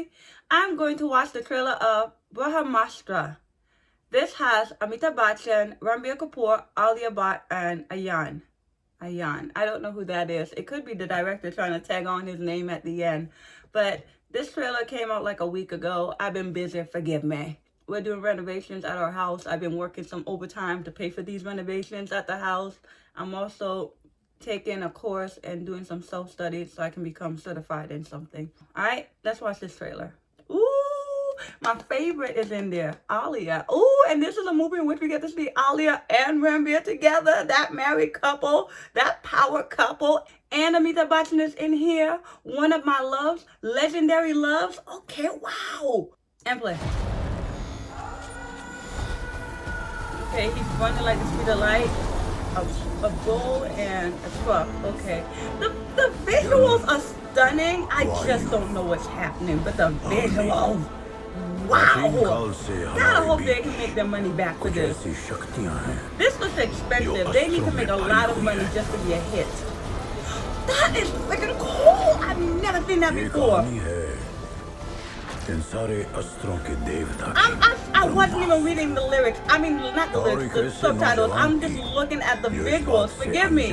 family. I'm going to watch the trailer of Brahmastra. This has Amitabh Bachchan, Ranbir Kapoor, Alia Bhatt, and Ayan. I don't know who that is. It could be the director trying to tag on his name at the end. But this trailer came out like a week ago. I've been busy, forgive me. We're doing renovations at our house. I've been working some overtime to pay for these renovations at the house. I'm also taking a course and doing some self-study so I can become certified in something. All right, let's watch this trailer. Ooh, my favorite is in there, Alia. Ooh, and this is a movie in which we get to see Alia and Ranbir together, that married couple, that power couple. And Amitabh Bachchan is in here, one of my loves, legendary loves. Okay, wow. And play. Okay, he's running like the speed of light. A bull and a truck. Okay. The visuals are stunning. I just don't know what's happening, but the visuals. Wow. God, I hope they can make their money back for this. This looks expensive. They need to make a lot of money just to be a hit. That is freaking cool. I've never seen that before. I wasn't even reading the lyrics. I mean, not the lyrics, the subtitles. I'm just looking at the visuals. Forgive me.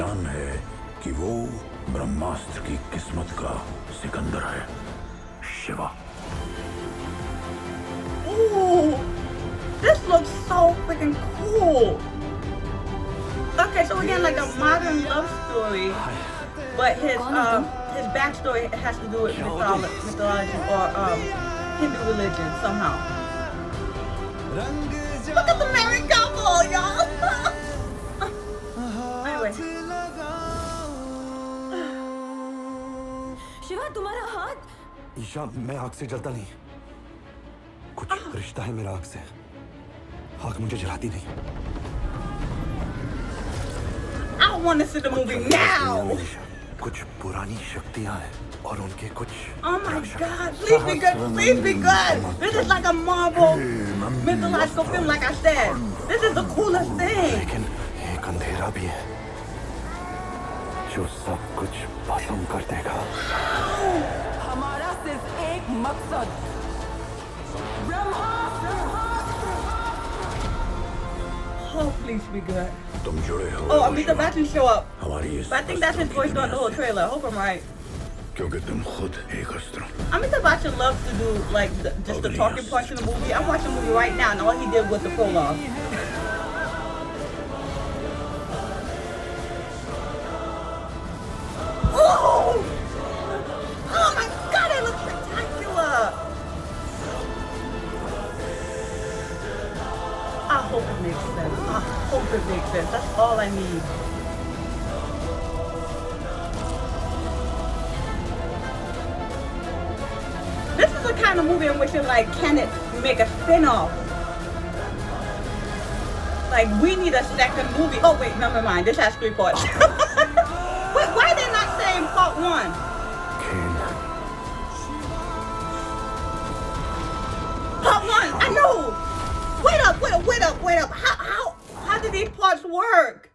ब्रह्मास्त्र की किस्मत का सिकंदर है Shiva. Ooh, this looks so freaking cool. Okay, so again, like a modern love story, but his backstory has to do with mythology or Hindu religion somehow. Look at the married couple, y'all. Anyway. Shiva तुम्हारा हाथ. ईशा मैं आग से जलता नहीं. कुछ रिश्ता है मेरा आग से. आग मुझे जलाती नहीं. I want to see the movie now. कुछ पुरानी शक्तियां हैं और उनके कुछ. Oh my God! Please be good. Please be good. This is like a Marvel mythological film, like I said. This is the coolest thing. लेकिन एक अंधेरा भी है जो सब कुछ भस्म कर देगा. हमारा सिर्फ एक मकसद. Oh, please be good. तुम जुड़े हो. Oh, Amitabh Bachchan show up. हमारी But I think that's his voice throughout the whole trailer. I hope I'm right. क्योंकि तुम खुद एक अस्त्र. Amitabh Bachchan loves to do like just the talking points in the movie. I'm watching the movie right now, and all he did was the prologue. Oh! Oh my God! It looks spectacular. I hope it makes sense. I hope it makes sense. That's all I need. This is the kind of movie in which you're like, can it make a spin-off? Like, we need a second movie. Oh, wait, never mind. This has 3 parts. Wait, why are they not saying part 1? Part 1, I know. Wait up. How do these parts work?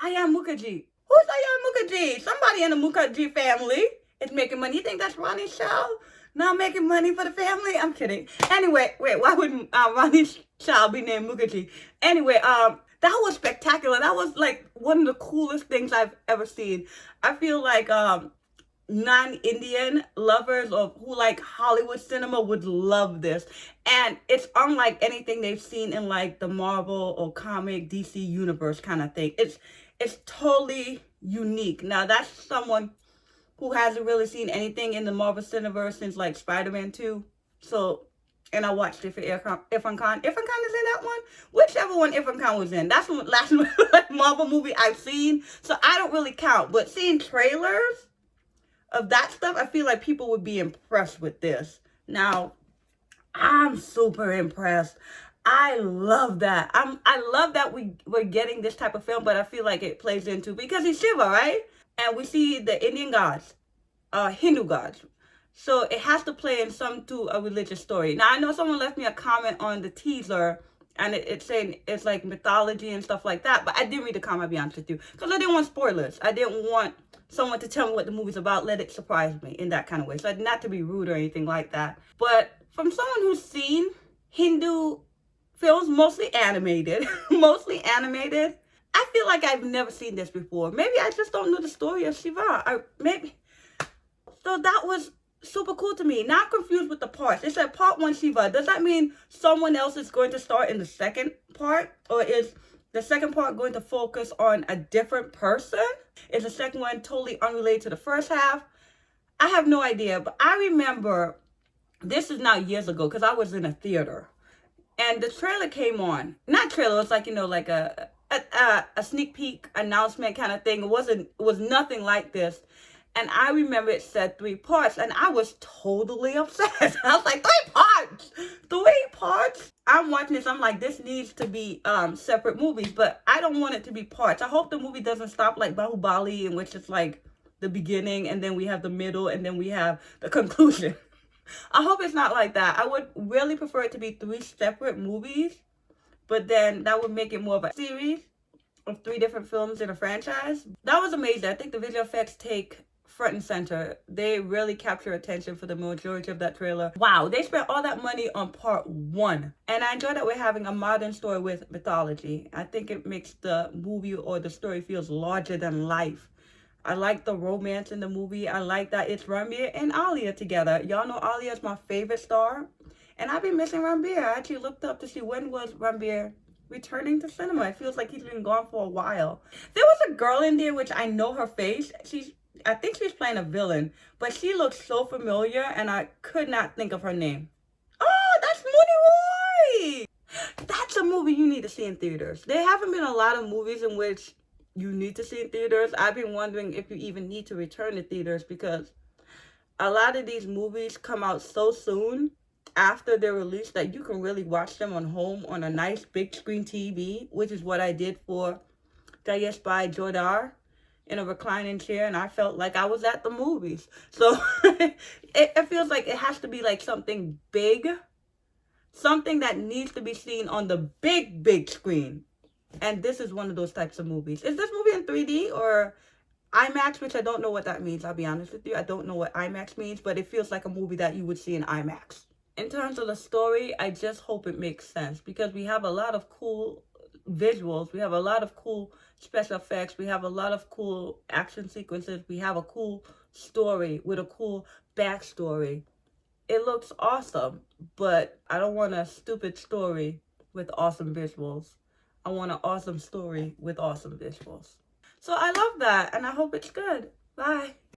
Ayan Mukherjee. Who's Ayan Mukherjee? Somebody in the Mukherjee family is making money. You think that's Ronnie Shaw? Not making money for the family? I'm kidding. Anyway, wait, why wouldn't Ronnie Shaw be named Mukherjee? Anyway, that was spectacular. That was like one of the coolest things I've ever seen. I feel like non-Indian lovers or who like Hollywood cinema would love this. And it's unlike anything they've seen in like the Marvel or comic DC universe kind of thing. It's totally unique. Now that's someone who hasn't really seen anything in the Marvel Cineverse since like Spider-Man 2. So, and I watched it for Irfan Khan. Irfan Khan is in that one? Whichever one Irfan Khan was in. That's the last Marvel movie I've seen. So I don't really count. But seeing trailers of that stuff, I feel like people would be impressed with this. Now, I'm super impressed. I love that. I love that we're getting this type of film, but I feel like it plays into, because he's Shiva, right? And we see the Indian gods, Hindu gods. So it has to play in some to a religious story. Now, I know someone left me a comment on the teaser And it's saying it's like mythology and stuff like that. But I didn't read the comic, I'll be honest with you, because I didn't want spoilers. I didn't want someone to tell me what the movie's about, let it surprise me in that kind of way. So not to be rude or anything like that. But from someone who's seen Hindu films, mostly animated, I feel like I've never seen this before. Maybe I just don't know the story of Shiva. So that was super cool to me. Now I'm confused with the parts. It said part 1 Shiva. Does that mean someone else is going to start in the second part? Or is the second part going to focus on a different person? Is the second one totally unrelated to the first half? I have no idea. But I remember, this is now years ago, because I was in a theater. And the trailer came on. Not trailer, it was like, like a sneak peek announcement kind of thing. It was nothing like this. And I remember it said 3 parts, and I was totally upset. I was like, 3 parts? 3 parts? I'm watching this, I'm like, this needs to be separate movies, but I don't want it to be parts. I hope the movie doesn't stop like Bahubali, in which it's like the beginning, and then we have the middle, and then we have the conclusion. I hope it's not like that. I would really prefer it to be 3 separate movies, but then that would make it more of a series of 3 different films in a franchise. That was amazing. I think the visual effects take front and center. They really capture attention for the majority of that trailer. Wow, they spent all that money on part 1. And I enjoy that we're having a modern story with mythology. I think it makes the movie or the story feels larger than life. I like the romance in the movie. I like that it's Ranbir and Alia together. Y'all know Alia is my favorite star. And I've been missing Ranbir. I actually looked up to see when was Ranbir returning to cinema. It feels like he's been gone for a while. There was a girl in there, which I know her face. I think she's playing a villain, but she looks so familiar, and I could not think of her name. Oh, that's Mouni Roy! That's a movie you need to see in theaters. There haven't been a lot of movies in which you need to see in theaters. I've been wondering if you even need to return to theaters, because a lot of these movies come out so soon after they're released that you can really watch them on home on a nice big screen TV, which is what I did for Dayes by Jodar in a reclining chair, and I felt like I was at the movies. So it feels like it has to be like something big, something that needs to be seen on the big screen. And this is one of those types of movies. Is this movie in 3D or IMAX, which I don't know what that means. I'll be honest with you. I don't know what IMAX means, but it feels like a movie that you would see in IMAX. In terms of the story, I just hope it makes sense, because we have a lot of cool visuals. We have a lot of cool special effects. We have a lot of cool action sequences. We have a cool story with a cool backstory. It looks awesome, but I don't want a stupid story with awesome visuals. I want an awesome story with awesome visuals. So I love that, and I hope it's good. Bye.